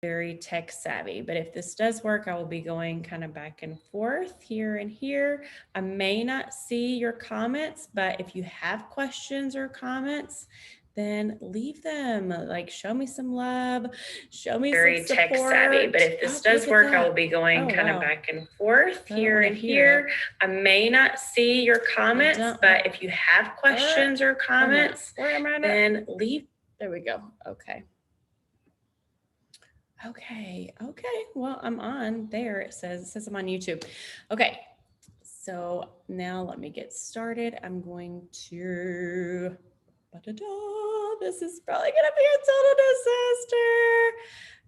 very tech savvy, but if this does work, I will be going kind of back and forth here and here. I may not see your comments, but if you have questions or comments, then leave them. Like, show me some love, show me some support. Tech savvy, but if this does work, I will be going kind of back and forth here and here. I may not see your comments, but if you have questions or comments, then leave. There we go. Okay. Okay. Well, I'm on there. It says I'm on YouTube. Okay. So now let me get started. I'm going to, this is probably going to be a total disaster.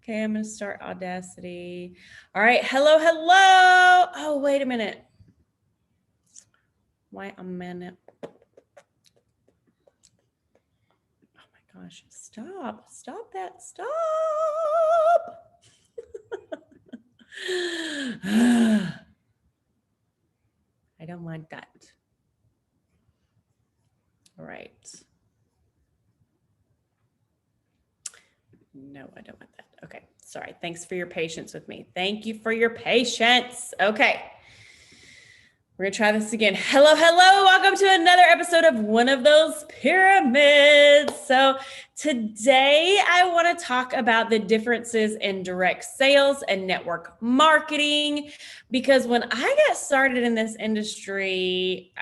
Okay. I'm going to start Audacity. All right. Hello. Oh, wait a minute. Why a minute? Gosh, stop that, stop. I don't want that. All right. No, I don't want that. Okay, sorry. Thanks for your patience with me. Thank you for your patience. Okay. We're gonna try this again. Hello. Welcome to another episode of One of Those Pyramids. So today I want to talk about the differences in direct sales and network marketing, because when I got started in this industry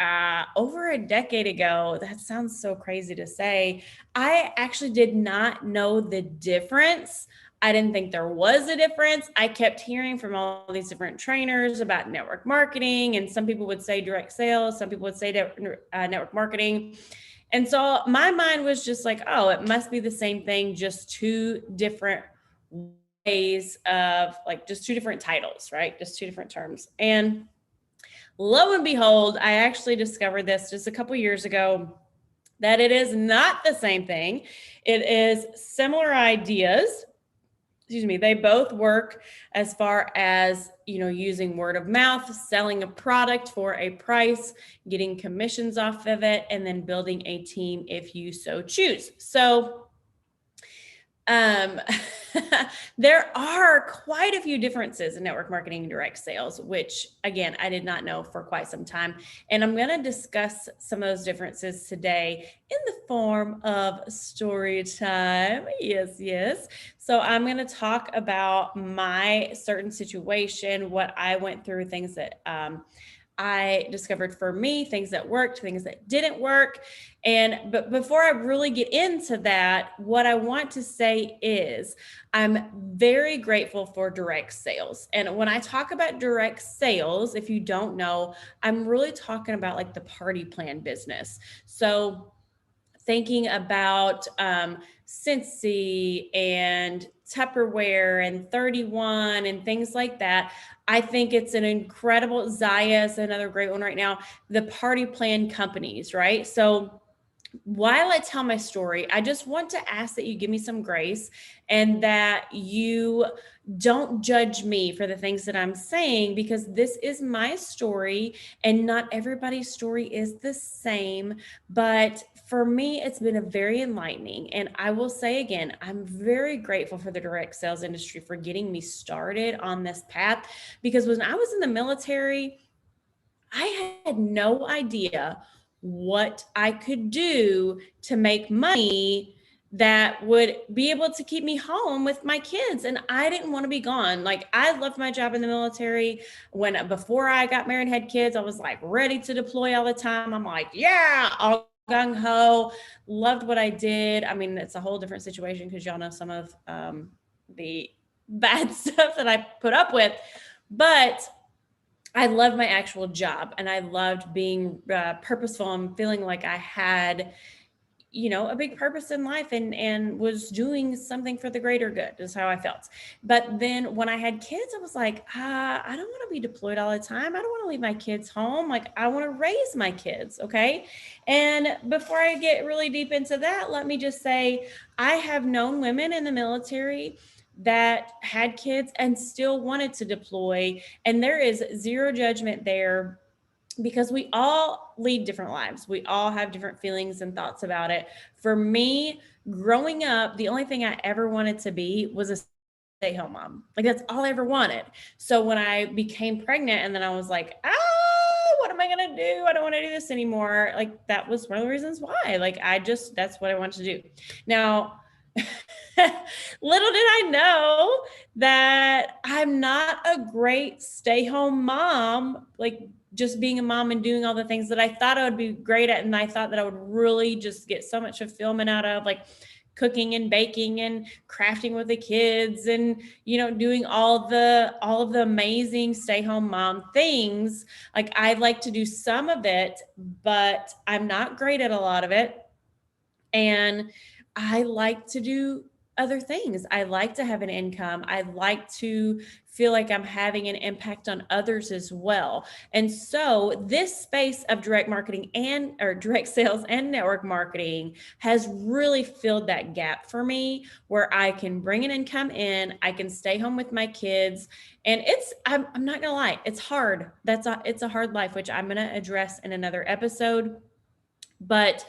over a decade ago, that sounds so crazy to say, I actually did not know the difference. I didn't think there was a difference. I kept hearing from all these different trainers about network marketing, and some people would say direct sales, some people would say network marketing. And so my mind was just like, oh, it must be the same thing, just two different ways of, like, just two different titles, right? Just two different terms. And lo and behold, I actually discovered this just a couple years ago, that it is not the same thing. It is similar ideas. Excuse me, they both work as far as, using word of mouth, selling a product for a price, getting commissions off of it, and then building a team if you so choose. So there are quite a few differences in network marketing and direct sales, which, again, I did not know for quite some time. And I'm going to discuss some of those differences today in the form of story time. Yes. So I'm going to talk about my certain situation, what I went through, things that I discovered for me, things that worked, things that didn't work. But before I really get into that, what I want to say is I'm very grateful for direct sales. And when I talk about direct sales, if you don't know, I'm really talking about like the party plan business. So thinking about Scentsy and Tupperware and 31 and things like that. I think it's an incredible, Zaya is another great one right now, the party plan companies, right? So while I tell my story, I just want to ask that you give me some grace and that you don't judge me for the things that I'm saying, because this is my story and not everybody's story is the same. But for me, it's been a very enlightening. And I will say again, I'm very grateful for the direct sales industry for getting me started on this path, because when I was in the military, I had no idea what I could do to make money that would be able to keep me home with my kids. And I didn't want to be gone. Like, I loved my job in the military. Before I got married and had kids, I was like ready to deploy all the time. I'm like, yeah, all gung ho, loved what I did. I mean, it's a whole different situation because y'all know some of the bad stuff that I put up with, but I loved my actual job and I loved being purposeful and feeling like I had, a big purpose in life and was doing something for the greater good is how I felt. But then when I had kids, I was like, I don't want to be deployed all the time. I don't want to leave my kids home. Like, I want to raise my kids. Okay. And before I get really deep into that, let me just say, I have known women in the military that had kids and still wanted to deploy. And there is zero judgment there, because we all lead different lives. We all have different feelings and thoughts about it. For me, growing up, the only thing I ever wanted to be was a stay-home mom. Like that's all I ever wanted. So when I became pregnant and then I was like, what am I gonna do? I don't want to do this anymore. Like that was one of the reasons why. Like that's what I wanted to do. Now, little did I know that I'm not a great stay-home mom, like just being a mom and doing all the things that I thought I would be great at. And I thought that I would really just get so much fulfillment out of, like cooking and baking and crafting with the kids and doing all of the amazing stay-home mom things. Like I like to do some of it, but I'm not great at a lot of it. And I like to do other things. I like to have an income. I like to feel like I'm having an impact on others as well. And so this space of direct marketing or direct sales and network marketing has really filled that gap for me where I can bring an income in, I can stay home with my kids. And I'm not gonna lie, it's hard. It's a hard life, which I'm gonna address in another episode. But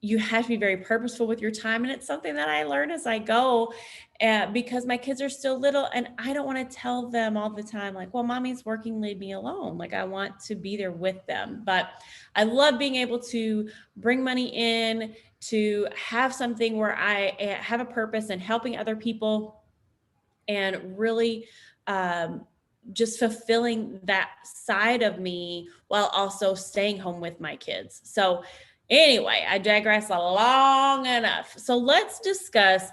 you have to be very purposeful with your time. And it's something that I learn as I go because my kids are still little and I don't want to tell them all the time, like, well, mommy's working, leave me alone. Like I want to be there with them. But I love being able to bring money in, to have something where I have a purpose and helping other people and really just fulfilling that side of me while also staying home with my kids. So anyway, I digress long enough. So let's discuss,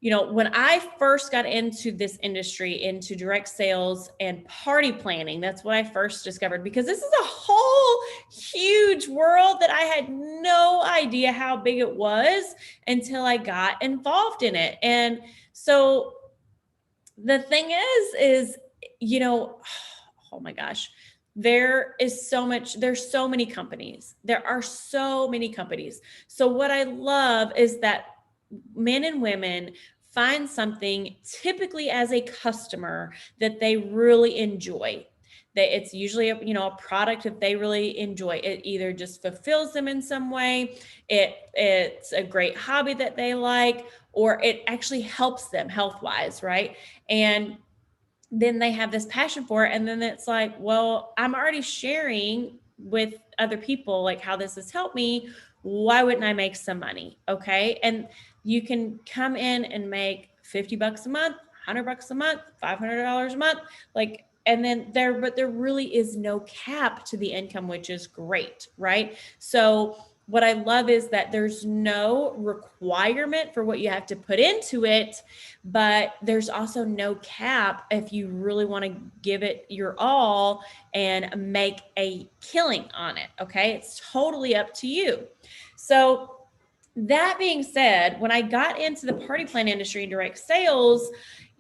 when I first got into this industry, into direct sales and party planning, that's what I first discovered, because this is a whole huge world that I had no idea how big it was until I got involved in it. And so the thing is, oh my gosh, there's so many companies. There are so many companies. So what I love is that men and women find something typically as a customer that they really enjoy. That it's usually a product that they really enjoy. It either just fulfills them in some way, it's a great hobby that they like, or it actually helps them health-wise, right? And then they have this passion for it. And then it's like, well, I'm already sharing with other people like how this has helped me. Why wouldn't I make some money? Okay. And you can come in and make $50 a month, $100 a month, $500 a month, but there really is no cap to the income, which is great, right? So what I love is that there's no requirement for what you have to put into it, but there's also no cap if you really want to give it your all and make a killing on it. Okay. It's totally up to you. So that being said, when I got into the party plan industry and direct sales,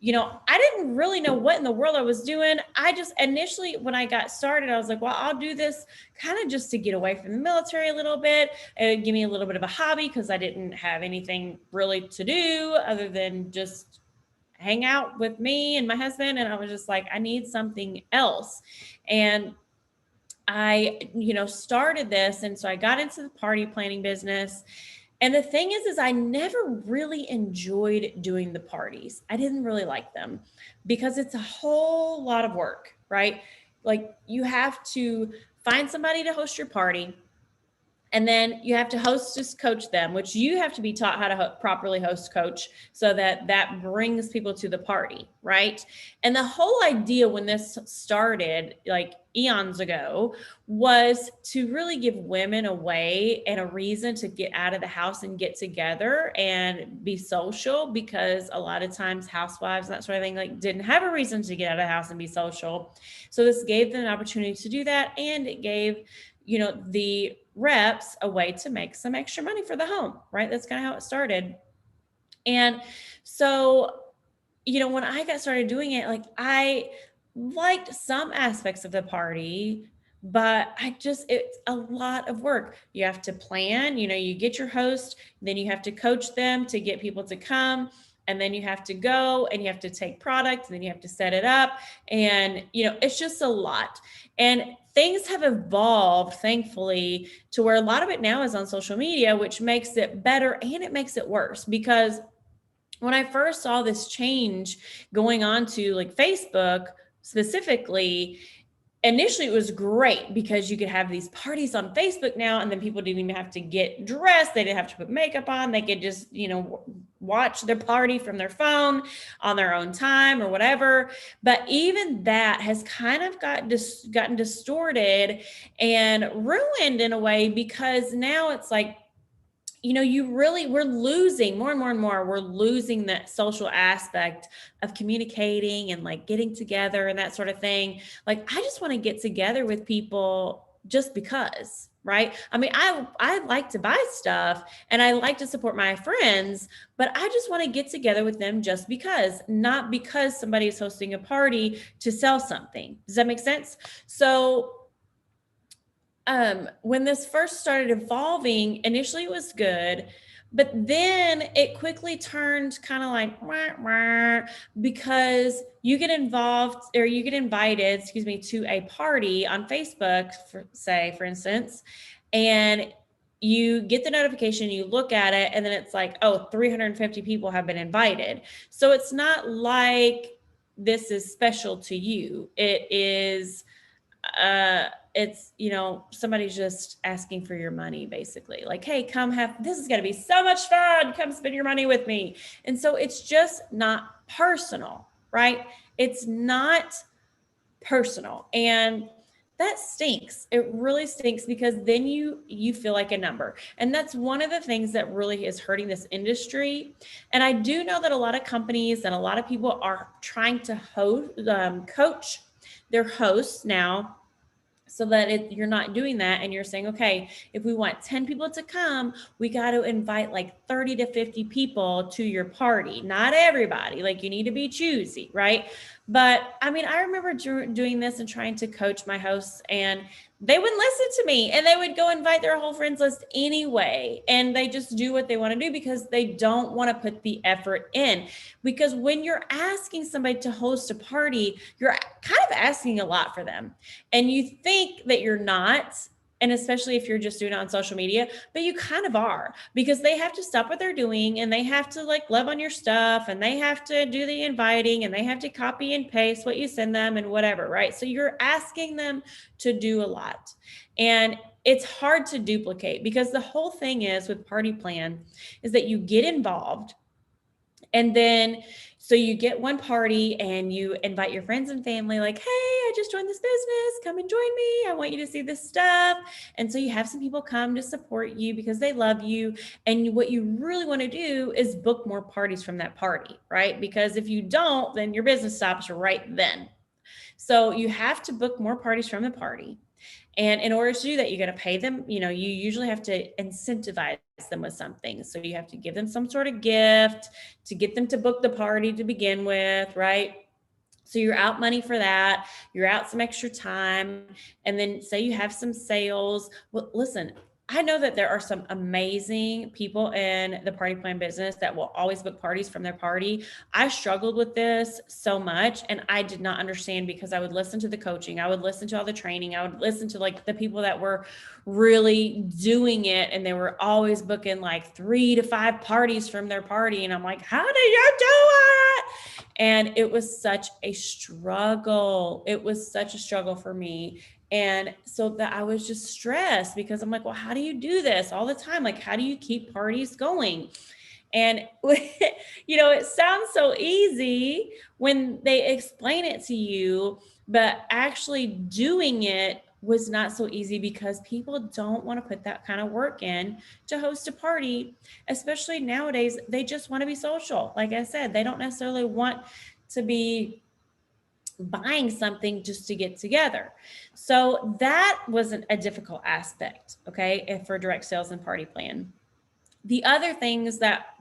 I didn't really know what in the world I was doing. I just initially, when I got started, I was like, well, I'll do this kind of just to get away from the military a little bit. It would give me a little bit of a hobby because I didn't have anything really to do other than just hang out with me and my husband. And I was just like, I need something else. And I, started this. And so I got into the party planning business. And the thing is I never really enjoyed doing the parties. I didn't really like them because it's a whole lot of work, right? Like you have to find somebody to host your party. And then you have to coach them, which you have to be taught how to properly host coach so that brings people to the party, right? And the whole idea when this started, like eons ago, was to really give women a way and a reason to get out of the house and get together and be social, because a lot of times housewives and that sort of thing didn't have a reason to get out of the house and be social. So this gave them an opportunity to do that, and it gave the reps a way to make some extra money for the home, right? That's kind of how it started. And so, when I got started doing it, I liked some aspects of the party, but it's a lot of work. You have to plan, you get your host, then you have to coach them to get people to come. And then you have to go and you have to take product, and then you have to set it up. And, it's just a lot. And things have evolved, thankfully, to where a lot of it now is on social media, which makes it better and it makes it worse, because when I first saw this change going on to like Facebook specifically, initially it was great because you could have these parties on Facebook now, and then people didn't even have to get dressed. They didn't have to put makeup on. They could just, watch their party from their phone on their own time or whatever. But even that has kind of gotten distorted and ruined in a way, because now it's like, we're losing more and more and more. We're losing that social aspect of communicating and like getting together and that sort of thing. Like, I just want to get together with people just because, right? I mean, I like to buy stuff and I like to support my friends, but I just want to get together with them just because, not because somebody is hosting a party to sell something. Does that make sense? So when this first started evolving, initially it was good, but then it quickly turned kind of like wah, wah, because you get involved, or you get invited, to a party on Facebook, for instance, and you get the notification, you look at it, and then it's like, oh, 350 people have been invited. So it's not like this is special to you. It is it's, somebody's just asking for your money, basically, like, hey, come have, this is going to be so much fun, come spend your money with me. And so it's just not personal, right? It's not personal, and that stinks. It really stinks, because then you feel like a number, and that's one of the things that really is hurting this industry. And I do know that a lot of companies and a lot of people are trying to coach their hosts now, so that you're not doing that, and you're saying, okay, if we want 10 people to come, we got to invite like 30 to 50 people to your party. Not everybody, like, you need to be choosy, right? But I mean, I remember doing this and trying to coach my hosts, and they wouldn't listen to me, and they would go invite their whole friends list anyway, and they just do what they want to do because they don't want to put the effort in. Because when you're asking somebody to host a party, you're kind of asking a lot for them, and you think that you're not, and especially if you're just doing it on social media, but you kind of are, because they have to stop what they're doing, and they have to like love on your stuff, and they have to do the inviting, and they have to copy and paste what you send them and whatever, right? So you're asking them to do a lot, and it's hard to duplicate, because the whole thing is with Party Plan is that you get involved, and then so you get one party and you invite your friends and family, like, hey, I just joined this business, come and join me, I want you to see this stuff. And so you have some people come to support you because they love you. And what you really want to do is book more parties from that party, right? Because if you don't, then your business stops right then. So you have to book more parties from the party. And in order to do that, you got to pay them. You usually have to incentivize them with something. So you have to give them some sort of gift to get them to book the party to begin with, right? So you're out money for that. You're out some extra time. And then say you have some sales. Well, listen, I know that there are some amazing people in the Party Plan business that will always book parties from their party. I struggled with this so much, and I did not understand, because I would listen to the coaching, I would listen to all the training, I would listen to like the people that were really doing it, and they were always booking like 3 to 5 parties from their party. And I'm like, how do you do it? And it was such a struggle. It was such a struggle for me. And so that I was just stressed, because I'm like, well, how do you do this all the time? Like, how do you keep parties going? And, it sounds so easy when they explain it to you, but actually doing it was not so easy, because people don't want to put that kind of work in to host a party, especially nowadays. They just want to be social. Like I said, they don't necessarily want to be buying something just to get together. So that wasn't a difficult aspect, okay, for direct sales and Party Plan. The other things that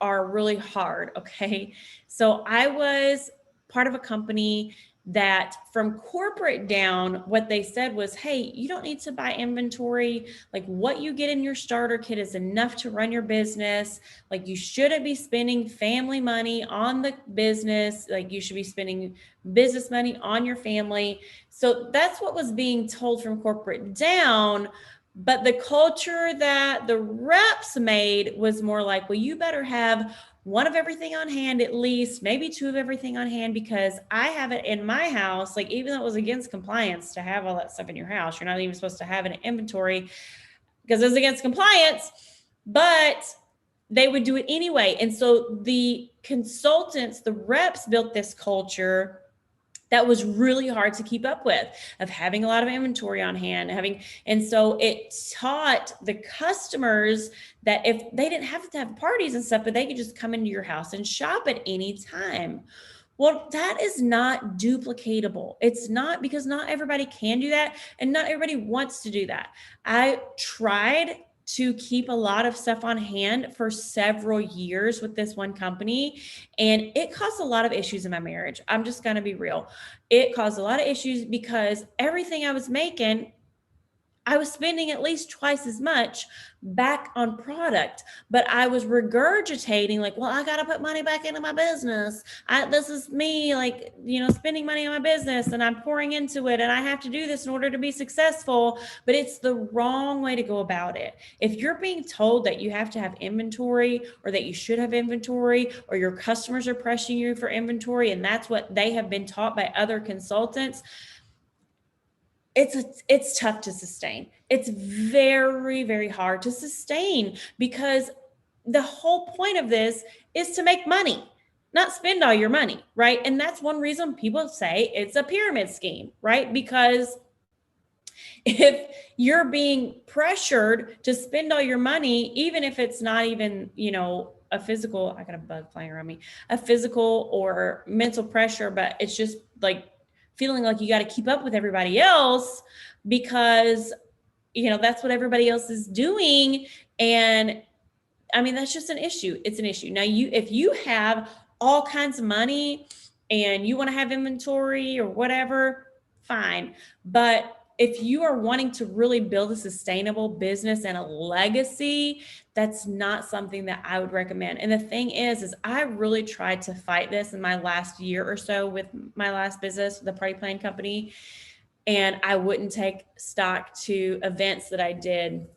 are really hard, okay, so I was part of a company that, from corporate down, what they said was, hey, you don't need to buy inventory. Like, what you get in your starter kit is enough to run your business. Like, you shouldn't be spending family money on the business. Like, you should be spending business money on your family. So that's what was being told from corporate down. But the culture that the reps made was more like, well, you better have one of everything on hand, at least, maybe two of everything on hand, because I have it in my house. Like, even though it was against compliance to have all that stuff in your house, you're not even supposed to have an inventory because it's against compliance, but they would do it anyway. And so the consultants, the reps built this culture that was really hard to keep up with, of having a lot of inventory on hand, and so it taught the customers that if they didn't have to have parties and stuff, but they could just come into your house and shop at any time. Well, that is not duplicatable. It's not, because not everybody can do that, and not everybody wants to do that. I tried to keep a lot of stuff on hand for several years with this one company, and it caused a lot of issues in my marriage. I'm just going to be real. It caused a lot of issues because everything I was making, I was spending at least twice as much back on product, but I was regurgitating like, well, I got to put money back into my business. This is me, like, spending money on my business, and I'm pouring into it, and I have to do this in order to be successful. But it's the wrong way to go about it. If you're being told that you have to have inventory, or that you should have inventory, or your customers are pressuring you for inventory, and that's what they have been taught by other consultants, it's tough to sustain. It's very, very hard to sustain, because the whole point of this is to make money, not spend all your money, right? And that's one reason people say it's a pyramid scheme, right? Because if you're being pressured to spend all your money, even if it's not even, a physical, I got a bug flying around me, a physical or mental pressure, but it's just like feeling like you got to keep up with everybody else, because that's what everybody else is doing. And I mean, that's just an issue. It's an issue. Now, if you have all kinds of money and you want to have inventory or whatever, fine. But if you are wanting to really build a sustainable business and a legacy, that's not something that I would recommend. And the thing is I really tried to fight this in my last year or so with my last business, the Party Plan Company. And I wouldn't take stock to events that I did,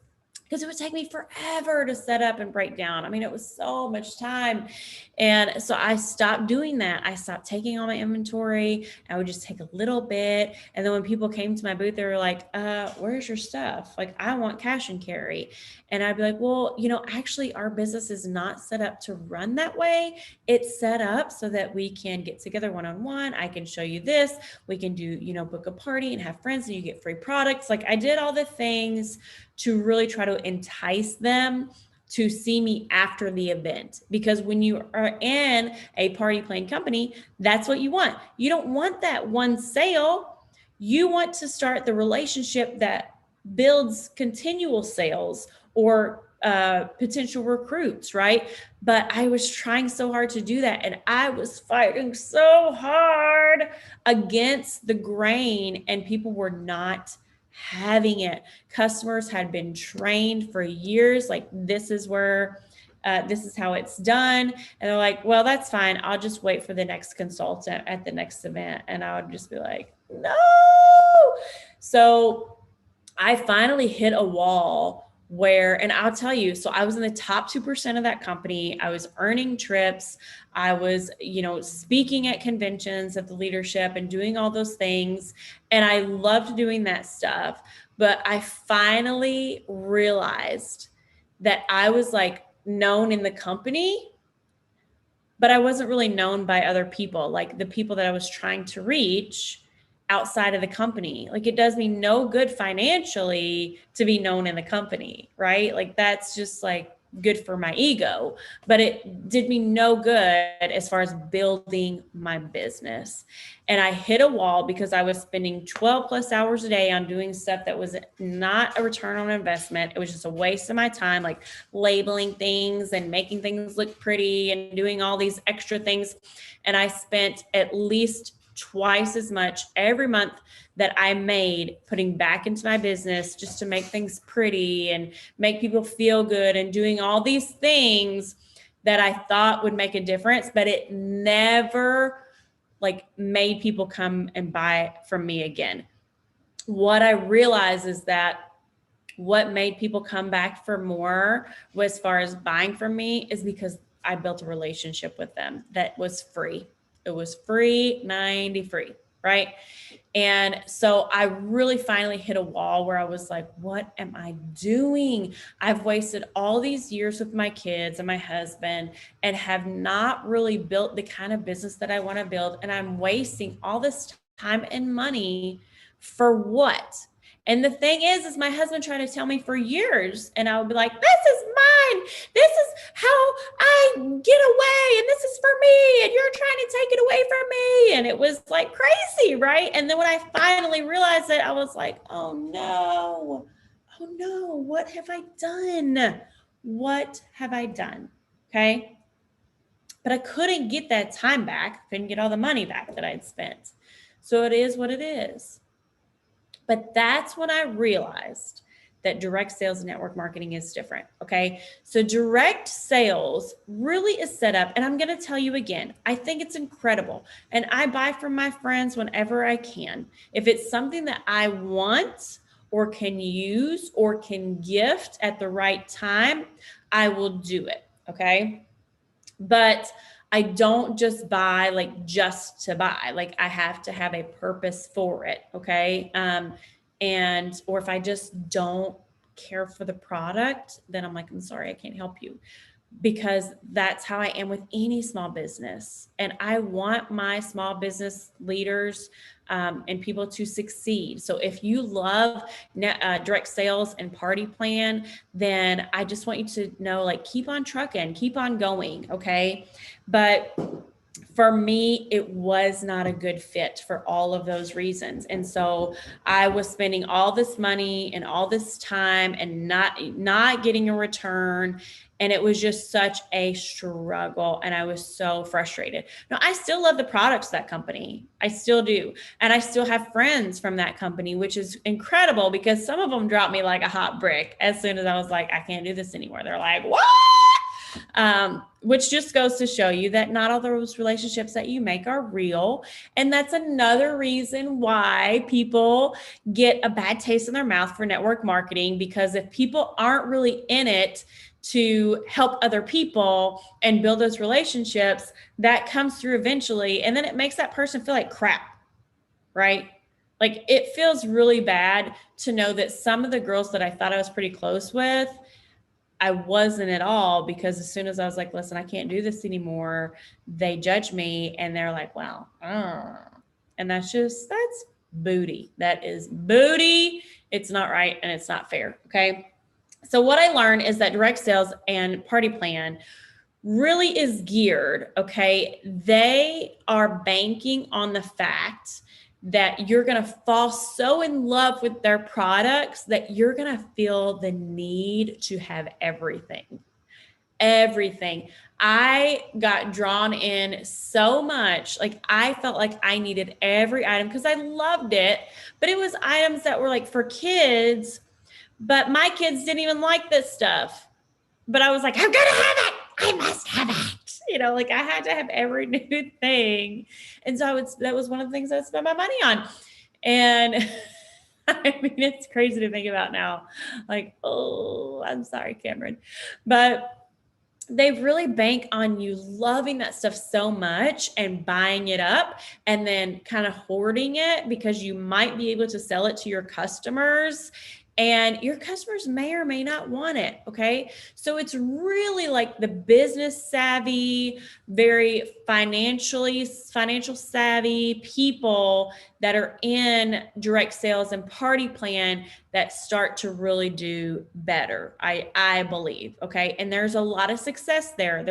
because it would take me forever to set up and break down. I mean, it was so much time. And so I stopped doing that. I stopped taking all my inventory. I would just take a little bit. And then when people came to my booth, they were like, where's your stuff? Like, I want cash and carry. And I'd be like, well, actually our business is not set up to run that way. It's set up so that we can get together one-on-one. I can show you this. We can do, book a party and have friends, and you get free products. Like, I did all the things to really try to entice them to see me after the event. Because when you are in a Party Plan Company, that's what you want. You don't want that one sale. You want to start the relationship that builds continual sales or potential recruits, right? But I was trying so hard to do that, and I was fighting so hard against the grain, and people were not having it. Customers had been trained for years, like, this is how it's done. And they're like, well, that's fine. I'll just wait for the next consultant at the next event. And I would just be like, no. So I finally hit a wall where, and I'll tell you, so I was in the top 2% of that company. I was earning trips. I was, speaking at conventions of the leadership and doing all those things. And I loved doing that stuff. But I finally realized that I was like known in the company, but I wasn't really known by other people, like the people that I was trying to reach outside of the company. Like, it does me no good financially to be known in the company, right? Like, that's just like good for my ego, but it did me no good as far as building my business. And I hit a wall because I was spending 12 plus hours a day on doing stuff that was not a return on investment. It was just a waste of my time, like labeling things and making things look pretty and doing all these extra things. And I spent at least twice as much every month that I made putting back into my business just to make things pretty and make people feel good and doing all these things that I thought would make a difference, but it never like made people come and buy from me again. What I realized is that what made people come back for more as far as buying from me is because I built a relationship with them that was free. It was free, 90 free, right? And so I really finally hit a wall where I was like, what am I doing? I've wasted all these years with my kids and my husband and have not really built the kind of business that I want to build. And I'm wasting all this time and money for what? And the thing is my husband tried to tell me for years, and I would be like, this is mine. This is how I get away, and this is for me, and you're trying to take it away from me. And it was like crazy, right? And then when I finally realized it, I was like, oh no, what have I done? What have I done? Okay. But I couldn't get that time back, couldn't get all the money back that I'd spent. So it is what it is. But that's when I realized that direct sales and network marketing is different. Okay. So direct sales really is set up. And I'm going to tell you again, I think it's incredible. And I buy from my friends whenever I can. If it's something that I want or can use or can gift at the right time, I will do it. Okay. But I don't just buy like just to buy. Like I have to have a purpose for it. Okay. Or if I just don't care for the product, then I'm like, I'm sorry, I can't help you, because that's how I am with any small business. And I want my small business leaders and people to succeed. So if you love direct sales and Party Plan, then I just want you to know, like, keep on trucking, keep on going. Okay. But for me, it was not a good fit for all of those reasons. And so I was spending all this money and all this time and not getting a return. And it was just such a struggle. And I was so frustrated. Now, I still love the products of that company. I still do. And I still have friends from that company, which is incredible because some of them dropped me like a hot brick as soon as I was like, I can't do this anymore. They're like, what? Which just goes to show you that not all those relationships that you make are real. And that's another reason why people get a bad taste in their mouth for network marketing, because if people aren't really in it to help other people and build those relationships, that comes through eventually. And then it makes that person feel like crap, right? Like it feels really bad to know that some of the girls that I thought I was pretty close with, I wasn't at all, because as soon as I was like, listen, I can't do this anymore, they judge me and they're like, well, and that's booty. That is booty. It's not right. And it's not fair. Okay. So what I learned is that direct sales and Party Plan really is geared. Okay. They are banking on the fact that you're going to fall so in love with their products that you're going to feel the need to have everything. I got drawn in so much. Like I felt like I needed every item because I loved it, but it was items that were like for kids, but my kids didn't even like this stuff. But I was like, I'm going to have it. I must have it. Like I had to have every new thing. And so that was one of the things I would spend my money on. And I mean, it's crazy to think about now. Like, oh, I'm sorry, Cameron. But they really bank on you loving that stuff so much and buying it up and then kind of hoarding it because you might be able to sell it to your customers. And your customers may or may not want it. Okay. So it's really like the business savvy, very financial savvy people that are in direct sales and Party Plan that start to really do better. I believe. Okay. And there's a lot of success there.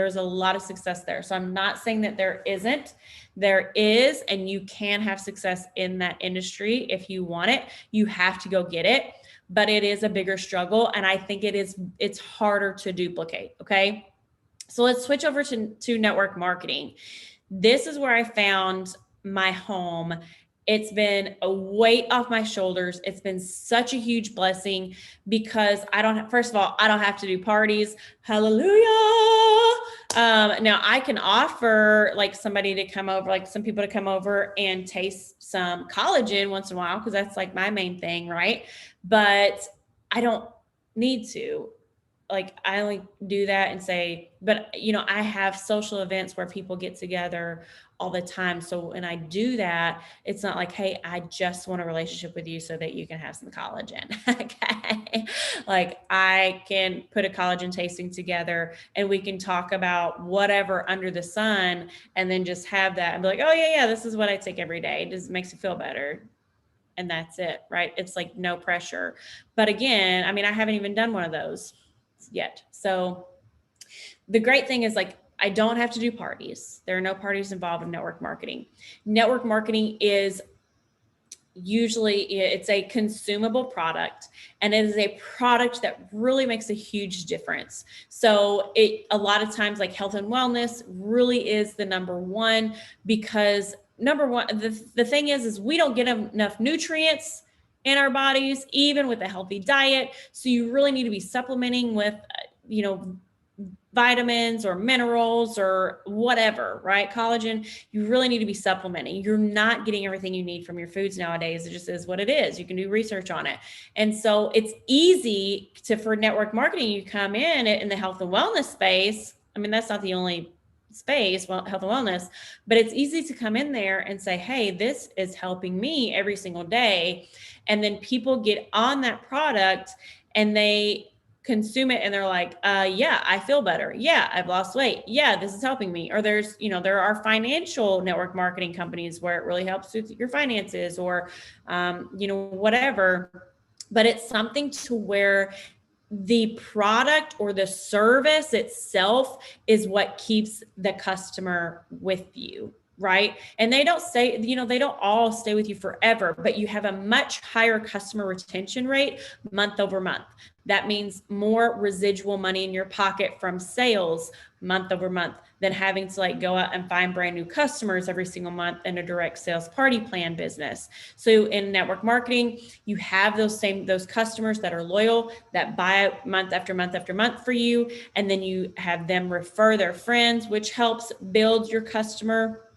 So I'm not saying that there isn't. There is, and you can have success in that industry if you want it. You have to go get it. But it is a bigger struggle. And I think it's harder to duplicate. Okay. So let's switch over to network marketing. This is where I found my home. It's been a weight off my shoulders. It's been such a huge blessing because first of all, I don't have to do parties. Hallelujah. Now I can offer like somebody to come over, like some people to come over and taste some collagen once in a while, because that's like my main thing, right? But I don't need to. like I only do that and say, but I have social events where people get together all the time. So when I do that, it's not like, hey, I just want a relationship with you so that you can have some collagen. Okay. Like I can put a collagen tasting together and we can talk about whatever under the sun and then just have that and be like, oh yeah, this is what I take every day. It just makes you feel better. And that's it, right? It's like no pressure. But again, I mean, I haven't even done one of those yet. So the great thing is like, I don't have to do parties. There are no parties involved in network marketing. Network marketing is usually it's a consumable product, and it is a product that really makes a huge difference. So a lot of times, like health and wellness really is the number one, because number one, the thing is we don't get enough nutrients in our bodies, even with a healthy diet. So you really need to be supplementing with, vitamins or minerals or whatever, right? Collagen, you really need to be supplementing. You're not getting everything you need from your foods nowadays. It just is what it is. You can do research on it. And so it's easy for network marketing, you come in the health and wellness space. I mean, that's not the only space, well, health and wellness, but it's easy to come in there and say, hey, this is helping me every single day. And then people get on that product and they consume it and they're like, yeah, I feel better. Yeah, I've lost weight. Yeah, this is helping me. Or there are financial network marketing companies where it really helps with your finances or, whatever. But it's something to where the product or the service itself is what keeps the customer with you. Right. And they don't they don't all stay with you forever, but you have a much higher customer retention rate month over month. That means more residual money in your pocket from sales month over month than having to like go out and find brand new customers every single month in a direct sales party plan business. So in network marketing, you have those customers that are loyal, that buy month after month after month for you. And then you have them refer their friends, which helps build your customer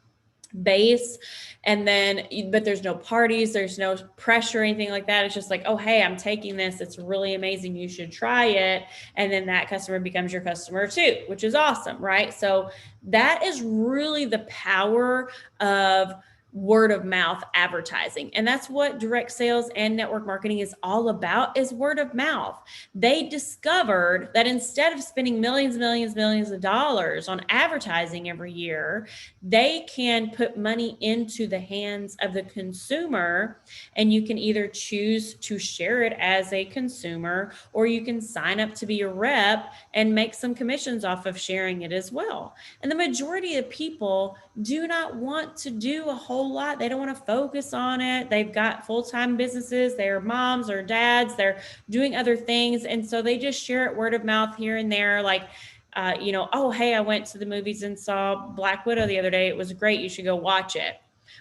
base. And then, but there's no parties, there's no pressure or anything like that. It's just like, oh, hey, I'm taking this. It's really amazing. You should try it. And then that customer becomes your customer too, which is awesome, right? So that is really the power of word of mouth advertising. And that's what direct sales and network marketing is all about, is word of mouth. They discovered that instead of spending millions of dollars on advertising every year, they can put money into the hands of the consumer, and you can either choose to share it as a consumer, or you can sign up to be a rep and make some commissions off of sharing it as well. And the majority of people do not want to do a whole lot. They don't want to focus on it. They've got full-time businesses. They're moms or dads. They're doing other things. And so they just share it word of mouth here and there. Like, oh, hey, I went to the movies and saw Black Widow the other day. It was great. You should go watch it.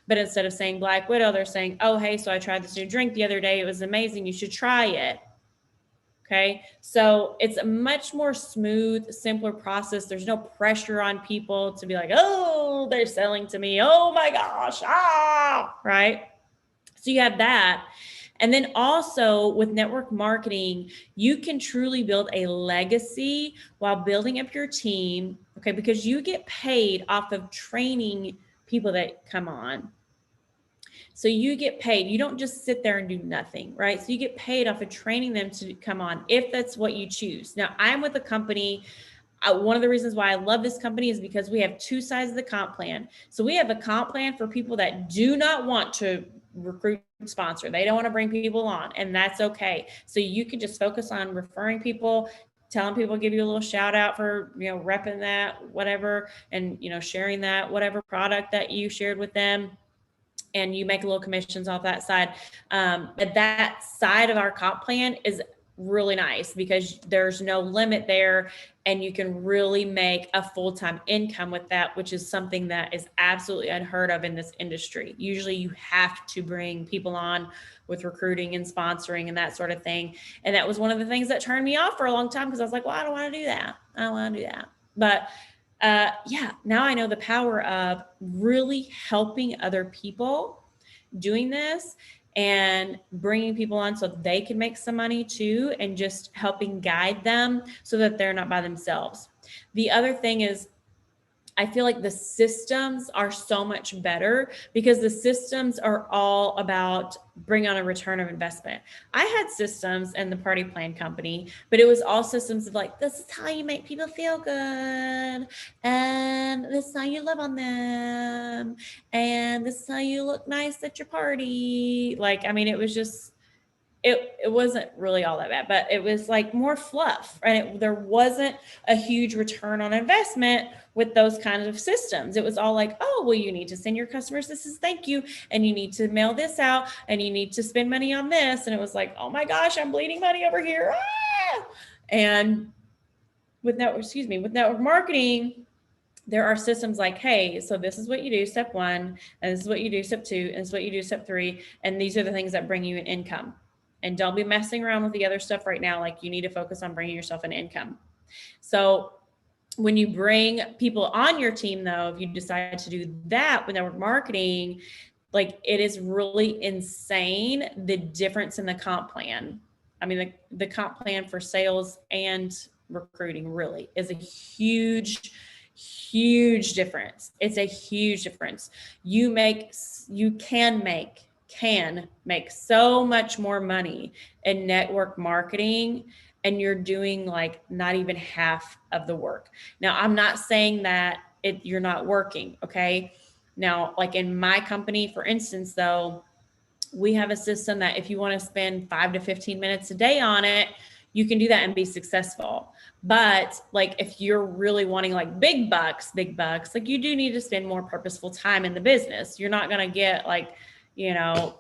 But instead of saying Black Widow, they're saying, oh, hey, so I tried this new drink the other day. It was amazing. You should try it. Okay. So it's a much more smooth, simpler process. There's no pressure on people to be like, oh, they're selling to me. Oh my gosh. Right. So you have that. And then also with network marketing, you can truly build a legacy while building up your team. Okay. Because you get paid off of training people that come on. So you get paid. You don't just sit there and do nothing, right? So you get paid off of training them to come on, if that's what you choose. Now, I'm with a company. One of the reasons why I love this company is because we have two sides of the comp plan. So we have a comp plan for people that do not want to recruit, sponsor. They don't want to bring people on, and that's okay. So you can just focus on referring people, telling people, give you a little shout out for, repping that, whatever, and, sharing that, whatever product that you shared with them. And you make a little commissions off that side. But that side of our comp plan is really nice because there's no limit there, and you can really make a full-time income with that, which is something that is absolutely unheard of in this industry. Usually you have to bring people on with recruiting and sponsoring and that sort of thing. And that was one of the things that turned me off for a long time, because I was like, well, I don't want to do that. I don't want to do that. But now I know the power of really helping other people doing this and bringing people on so they can make some money too, and just helping guide them so that they're not by themselves. The other thing is, I feel like the systems are so much better because the systems are all about bring on a return of investment. I had systems in the party plan company, but it was all systems of like, this is how you make people feel good. And this is how you love on them. And this is how you look nice at your party. Like, I mean, it was just, it wasn't really all that bad, but it was like more fluff, and there wasn't a huge return on investment with those kinds of systems. It was all like, oh, well, you need to send your customers this is thank you, and you need to mail this out, and you need to spend money on this. And it was like, oh my gosh, I'm bleeding money over here. Ah! And with network marketing, there are systems like, hey, so this is what you do step 1, and this is what you do step 2, and this is what you do step 3, and these are the things that bring you an income. And don't be messing around with the other stuff right now. Like, you need to focus on bringing yourself an income. So when you bring people on your team, though, if you decide to do that with network marketing, like, it is really insane the difference in the comp plan. I mean, the comp plan for sales and recruiting really is a huge difference. It's a huge difference. You can make so much more money in network marketing, and you're doing like not even half of the work. Now, I'm not saying that you're not working, okay? Now, like in my company, for instance, though, we have a system that if you want to spend 5 to 15 minutes a day on it, you can do that and be successful. But like, if you're really wanting like big bucks, like, you do need to spend more purposeful time in the business. You're not going to get like,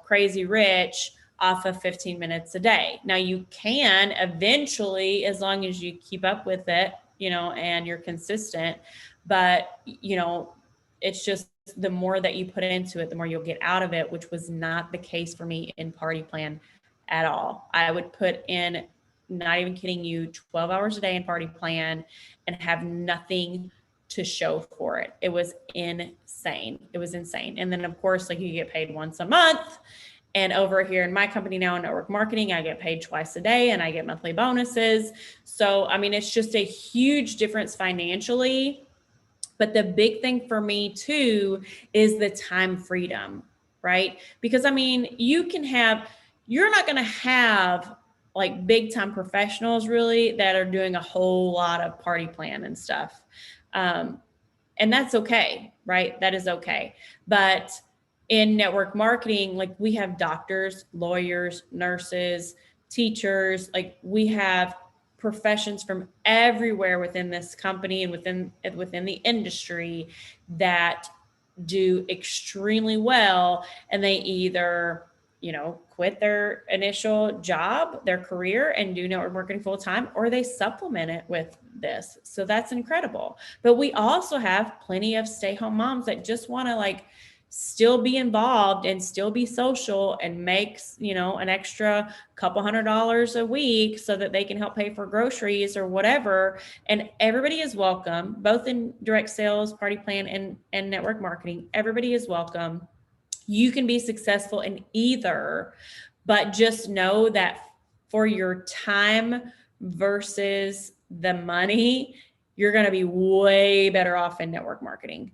crazy rich off of 15 minutes a day. Now, you can eventually, as long as you keep up with it, and you're consistent, but it's just the more that you put into it, the more you'll get out of it, which was not the case for me in Party Plan at all. I would put in, not even kidding you, 12 hours a day in Party Plan and have nothing to show for it. It was insane. And then, of course, like, you get paid once a month. And over here in my company now in network marketing, I get paid twice a day and I get monthly bonuses. So, I mean, it's just a huge difference financially. But the big thing for me too is the time freedom, right? Because I mean, you're not going to have like big time professionals really that are doing a whole lot of Party Plan and stuff. And that's okay, right? That is okay. But in network marketing, like, we have doctors, lawyers, nurses, teachers, like, we have professions from everywhere within this company and within the industry that do extremely well. And they either, quit their initial job, their career, and do network marketing full time, or they supplement it with this. So that's incredible. But we also have plenty of stay-home moms that just want to like still be involved and still be social and makes, an extra couple $100 a week so that they can help pay for groceries or whatever. And everybody is welcome, both in direct sales, Party Plan, and network marketing. Everybody is welcome. You can be successful in either, but just know that for your time versus the money, you're going to be way better off in network marketing.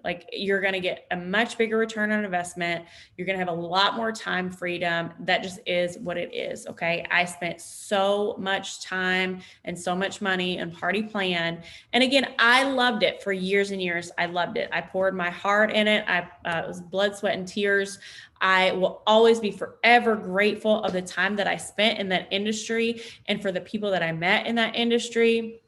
Like, you're going to get a much bigger return on investment. You're going to have a lot more time freedom. That just is what it is. Okay. I spent so much time and so much money in Party Plan. And again, I loved it for years and years. I loved it. I poured my heart in it. It was blood, sweat, and tears. I will always be forever grateful of the time that I spent in that industry and for the people that I met in that industry.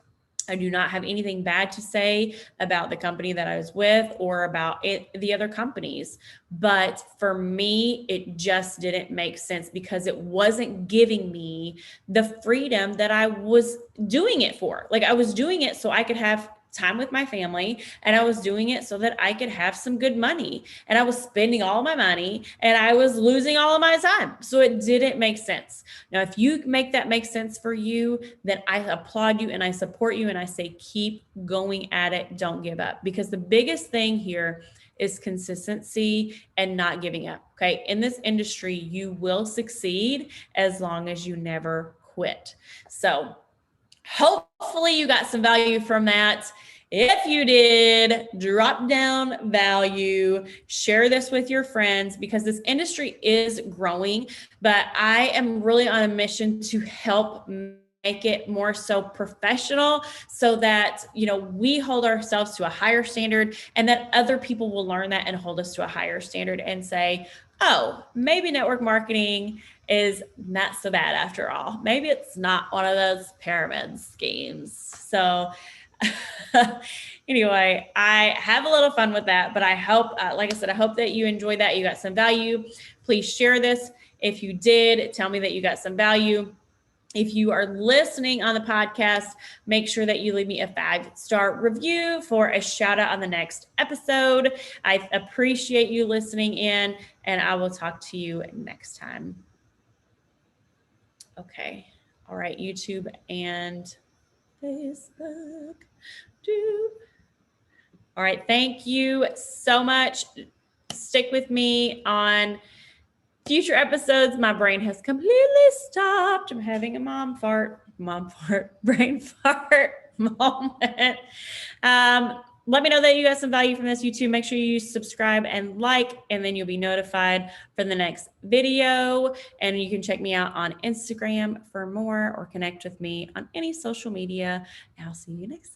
I do not have anything bad to say about the company that I was with or about the other companies. But for me, it just didn't make sense because it wasn't giving me the freedom that I was doing it for. Like, I was doing it so I could have time with my family, and I was doing it so that I could have some good money, and I was spending all my money and I was losing all of my time. So it didn't make sense. Now, if you make that make sense for you, then I applaud you and I support you and I say, keep going at it. Don't give up, because the biggest thing here is consistency and not giving up. Okay. In this industry, you will succeed as long as you never quit. So hopefully you got some value from that. If you did, drop down value, share this with your friends because this industry is growing, but I am really on a mission to help make it more so professional so that, you know, we hold ourselves to a higher standard and that other people will learn that and hold us to a higher standard and say, oh, maybe network marketing is not so bad after all. Maybe it's not one of those pyramid schemes. So anyway, I have a little fun with that, but I hope, like I said, I hope that you enjoyed that. You got some value. Please share this. If you did, tell me that you got some value. If you are listening on the podcast, make sure that you leave me a 5-star review for a shout out on the next episode. I appreciate you listening in, and I will talk to you next time. Okay. All right, YouTube and Facebook. All right. Thank you so much. Stick with me on future episodes. My brain has completely stopped. I'm having a brain fart moment. Let me know that you got some value from this YouTube. Make sure you subscribe and like, and then you'll be notified for the next video. And you can check me out on Instagram for more or connect with me on any social media. I'll see you next time.